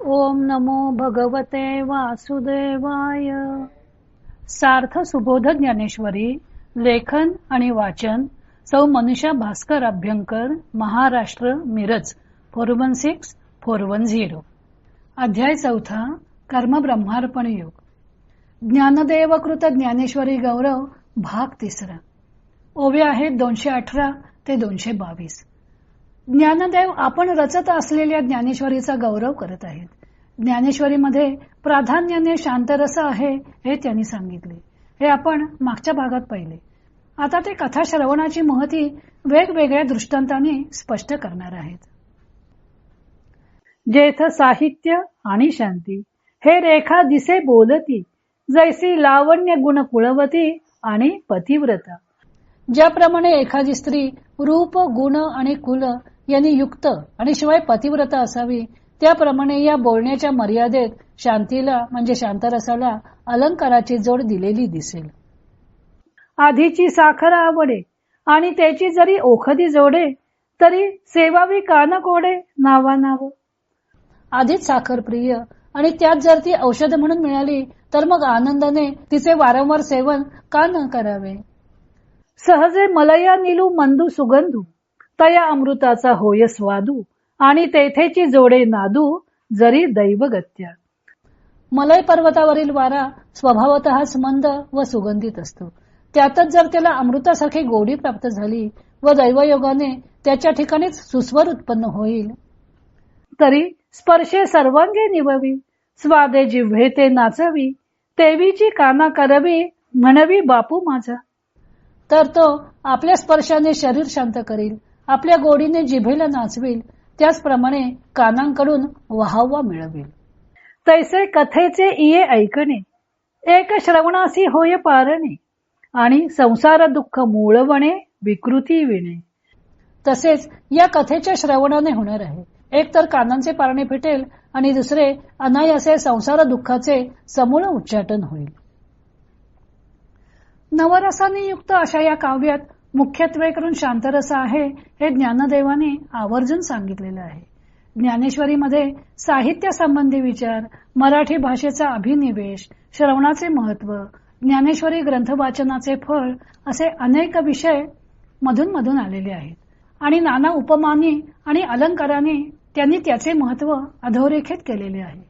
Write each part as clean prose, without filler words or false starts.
ओम नमो भगवते वासुदेवाय. सार्थ सुबोध ज्ञानेश्वरी. लेखन आणि वाचन सौ मनीषा भास्कर अभ्यंकर, महाराष्ट्र, मिरज 416410. अध्याय 4. कर्म ब्रह्मार्पण योग. ज्ञानदेवकृत ज्ञानेश्वरी गौरव भाग 3. ओवे आहेत 218 ते 222. ज्ञानदेव आपण रचत असलेल्या ज्ञानेश्वरीचा गौरव करत आहेत. ज्ञानेश्वरीमध्ये प्राधान्याने शांतरस आहे हे त्यांनी सांगितले. हे आपण मागच्या भागात पाहिले. आता ते कथा श्रवणाची महती वेगवेगळ्या दृष्टांताने स्पष्ट करणार आहेत. जेथ साहित्य आणि शांती हे रेखा दिसे बोलती, जैसी लावण्य गुण कुळवती आणि पतिव्रता. ज्याप्रमाणे एखादी स्त्री रूप, गुण आणि कुल यांनी युक्त आणि शिवाय पतिव्रता असावी, त्याप्रमाणे या बोलण्याच्या मर्यादेत शांतीला म्हणजे शांतरसाला अलंकाराची जोड दिलेली दिसेल. आधीची साखर आवडे आणि त्याची जरी ओखदी जोडे, तरी सेवावी कान कोडे नावा नाव. आधीच साखर प्रिय आणि त्यात जर ती औषध म्हणून मिळाली, तर मग आनंदाने तिचे वारंवार सेवन का न करावे. सहजे मलया निलू मंदू सुगंधू, तया अमृताचा होय स्वादू, आणि तेथेची जोडे नादू जरी दैवगत्या. मलय पर्वतावरील वारा स्वभावतःच मंद व सुगंधित असतो. त्यातच जर त्याला अमृतासारखी गोडी प्राप्त झाली व दैवयोगाने त्याच्या ठिकाणीच सुस्वर उत्पन्न होईल, तरी स्पर्शे सर्वांगे निववी, स्वादे जिव्हे ते नाचवी, तेवीची काना करवी म्हणवी बापू माझा. तर तो आपल्या स्पर्शाने शरीर शांत करील, आपल्या गोडीने जिभेला नाचविल, त्याचप्रमाणे कानांकडून वाहवा मिळवेल. तैसे कथेचे इये ऐकणे, एक श्रवणासी होय पारणे, आणि संसार दुःख मूळवणे विकृती विणे. तसेच या कथेच्या श्रवणाने होणार आहे. एक तर कानांचे पारणे फिटेल आणि दुसरे अनायासे संसार दुःखाचे समूळ उच्चाटन होईल. नवरसाने युक्त अशा या काव्यात मुख्यत्वे करून शांतरस आहे हे ज्ञानदेवाने आवर्जून सांगितलेले आहे. ज्ञानेश्वरीमध्ये साहित्य संबंधी विचार, मराठी भाषेचा अभिनिवेश, श्रवणाचे महत्व, ज्ञानेश्वरी ग्रंथ वाचनाचे फळ असे अनेक विषय मधून मधून आलेले आहेत. आणि नाना उपमानी आणि अलंकाराने त्यांनी त्याचे महत्व अधोरेखित केलेले आहे.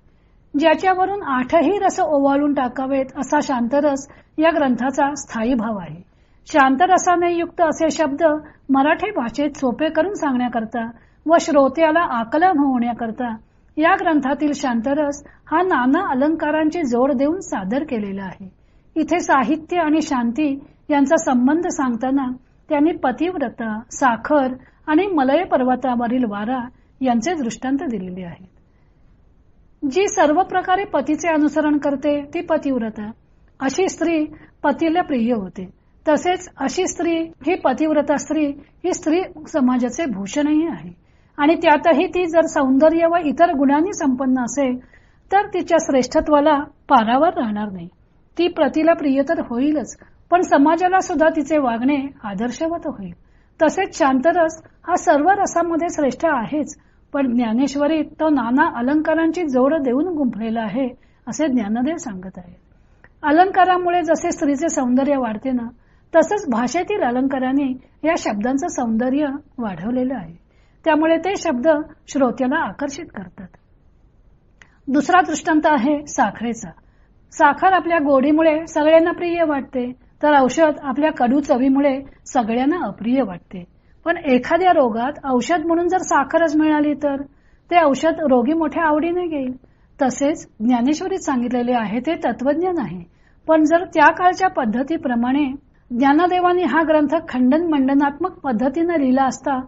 ज्याच्यावरून 8ही रस ओवाळून टाकावेत असा शांतरस या ग्रंथाचा स्थायी भाव आहे. शांतरसाने युक्त असे शब्द मराठी भाषेत सोपे करून सांगण्याकरता व श्रोत्याला आकलन होण्याकरता या ग्रंथातील शांतरस हा नाना अलंकारांची जोड देऊन सादर केलेला आहे. इथे साहित्य आणि शांती यांचा संबंध सांगताना त्यांनी पतिव्रता, साखर आणि मलय पर्वतावरील वारा यांचे दृष्टांत दिलेले आहेत. जी सर्व प्रकारे पतीचे अनुसरण करते ती पतिव्रता. अशी स्त्री पतीला प्रिय होते. तसेच अशी स्त्री ही पतिव्रता स्त्री ही स्त्री समाजाचे भूषणही आहे. आणि त्यातही ती जर सौंदर्य व इतर गुणांनी संपन्न असेल तर तिच्या श्रेष्ठत्वाला पारावर राहणार नाही. ती पतीला प्रिय तर होईलच, पण समाजाला सुद्धा तिचे वागणे आदर्शवत होईल. तसेच शांतरस हा सर्व रसामध्ये श्रेष्ठ आहेच, पण ज्ञानेश्वरीत तो नाना अलंकारांची जोड देऊन गुंफलेला आहे असे ज्ञानदेव सांगत आहेत. अलंकारामुळे जसे स्त्रीचे सौंदर्य वाढते ना, तसंच भाषेतील अलंकाराने या शब्दांचं सौंदर्य वाढवलेलं आहे. त्यामुळे ते शब्द श्रोत्याला आकर्षित करतात. दुसरा दृष्टांत आहे साखरेचा. साखर आपल्या गोडीमुळे सगळ्यांना प्रिय वाटते, तर औषध आपल्या कडू चवीमुळे सगळ्यांना अप्रिय वाटते. पण एखाद्या रोगात औषध म्हणून जर साखरच मिळाली तर ते औषध रोगी मोठ्या आवडीने घेईल. तसेच ज्ञानेश्वरीत सांगितलेले आहे ते तत्वज्ञान आहे. पण जर त्या काळच्या पद्धतीप्रमाणे ज्ञानदेवानी हा ग्रंथ खंडन मंडनात्मक पद्धतीने लिहिला असता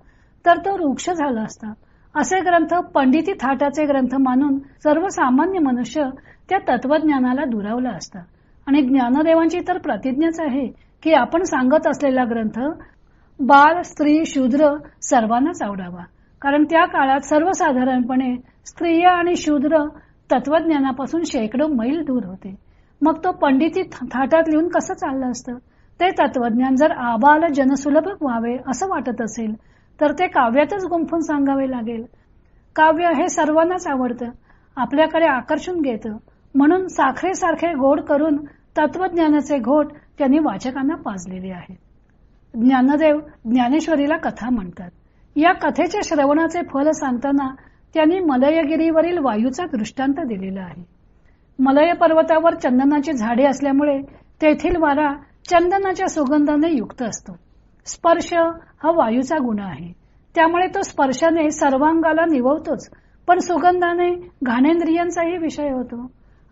तर तो वृक्ष झाला असता. असे ग्रंथ पंडिती थाटाचे ग्रंथ मानून सर्वसामान्य मनुष्य त्या तत्वज्ञानाला दुरावला असता. आणि ज्ञानदेवांची तर प्रतिज्ञाच आहे की आपण सांगत असलेला ग्रंथ बाल, स्त्री, शूद्र सर्वांनाच आवडावा. कारण त्या काळात सर्वसाधारणपणे स्त्रिया आणि शूद्र तत्वज्ञानापासून शेकडो मैल दूर होते. मग तो पंडिती थाटात लिहून कसं चाललं असतं. ते तत्वज्ञान जर आबाल जनसुलभ व्हावे असं वाटत असेल तर ते काव्यातच गुंफून सांगावे लागेल. काव्य हे सर्वांनाच आवडतं आपल्याकडे आकर्षून घेतं. म्हणून साखरेसारखे गोड करून तत्वज्ञानाचे घोट त्यांनी वाचकांना पाजलेले आहेत. ज्ञानदेव ज्ञानेश्वरीला कथा म्हणतात. या कथेच्या श्रवणाचे फल सांगताना त्यांनी मलयगिरीवरील वायूचा दृष्टांत दिलेला आहे. मलय पर्वतावर चंदनाची झाडे असल्यामुळे तेथील वारा चंदनाच्या सुगंधाने युक्त असतो. स्पर्श हा वायूचा गुण आहे, त्यामुळे तो स्पर्शाने सर्वांगाला निववतोच, पण सुगंधाने घाणेंद्रियांचाही विषय होतो.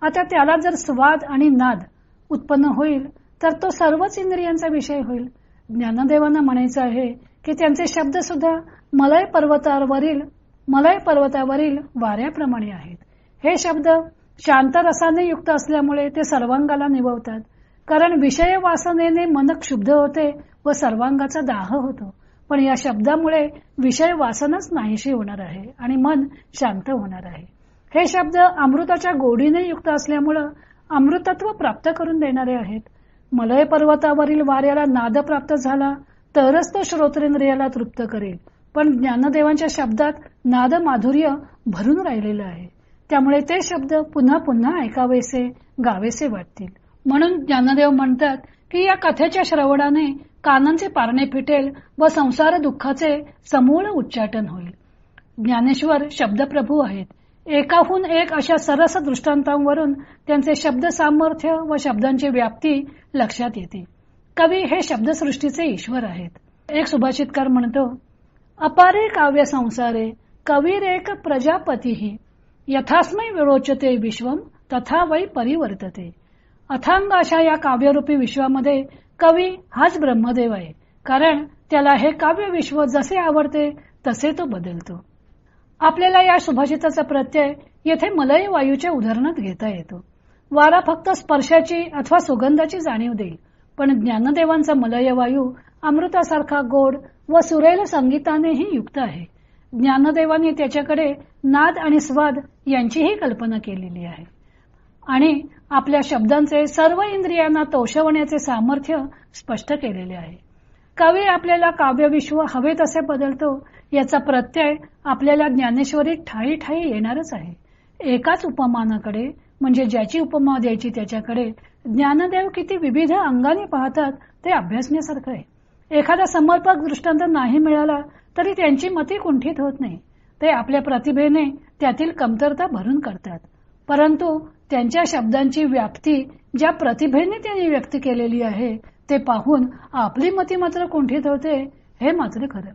आता त्याला जर स्वाद आणि नाद उत्पन्न होईल तर तो सर्वच इंद्रियांचा विषय होईल. ज्ञानदेवांना म्हणायचं आहे की त्यांचे शब्द सुद्धा मलय पर्वतावरील वाऱ्याप्रमाणे आहेत. हे शब्द शांत रसाने युक्त असल्यामुळे ते सर्वांगाला निववतात. कारण विषय वासनेने मन क्षुब्ध होते व सर्वांगाचा दाह होतो. पण या शब्दामुळे विषय वासनाच नाहीशी होणार आहे आणि मन शांत होणार आहे. हे शब्द अमृताच्या गोडीने युक्त असल्यामुळे अमृतत्व प्राप्त करून देणारे आहेत. मलय पर्वतावरील वाऱ्याला नाद प्राप्त झाला तरच तो श्रोत्रेंद्रियाला तृप्त करेल. पण ज्ञानदेवांच्या शब्दात नाद माधुर्य भरून राहिलेलं आहे, त्यामुळे ते शब्द पुन्हा पुन्हा ऐकावेसे गावेसे वाटतील. म्हणून ज्ञानदेव म्हणतात की या कथेच्या श्रवणाने कानांचे पारणे फिटेल व संसार दुःखाचे समूळ उच्चाटन होईल. ज्ञानेश्वर शब्दप्रभू आहेत. एकाहून एक अशा सरस दृष्टांतांवरून त्यांचे शब्द सामर्थ्य व शब्दांची व्याप्ती लक्षात येते. कवी हे शब्दसृष्टीचे ईश्वर आहेत. एक सुभाषितकार म्हणतो, अपारे काव्य संसारे कविरेक प्रजापतीही यथास्मै विरोचते विश्वम तथा वै परिवर्तते. अथांग अशा या काव्यरूपी विश्वामध्ये कवी हाच ब्रह्मदेव आहे, कारण त्याला हे काव्य विश्व जसे आवडते तसे तो बदलतो. आपल्याला या सुभाषिताचा प्रत्यय येथे मलय वायूच्या उदाहरणात घेता येतो. वारा फक्त स्पर्शाची अथवा सुगंधाची जाणीव देईल, पण ज्ञानदेवांचा मलय वायू अमृतासारखा गोड व सुरेल संगीतानेही युक्त आहे. ज्ञानदेवांनी त्याच्याकडे नाद आणि स्वाद यांचीही कल्पना केलेली आहे आणि आपल्या शब्दांचे सर्व इंद्रियांना तोषवण्याचे सामर्थ्य स्पष्ट केलेले आहे. कवी आपल्याला काव्यविश्व हवे तसे बदलतो याचा प्रत्यय आपल्याला ज्ञानेश्वरी ठायी ठायी येणारच आहे. एकाच उपमानाकडे म्हणजे ज्याची उपमा द्यायची त्याच्याकडे ज्ञानदेव किती विविध अंगाने पाहतात ते अभ्यासण्यासारखं आहे. एखादा समर्पक दृष्टांत नाही मिळाला तरी त्यांची मती कुंठित होत नाही. ते आपल्या प्रतिभेने त्यातील कमतरता भरून करतात, परंतु त्यांच्या शब्दांची व्याप्ती ज्या प्रतिभेने त्यांनी व्यक्त केलेली आहे ते पाहून आपली मती मात्र कुंठित होते, हे मात्र खरं.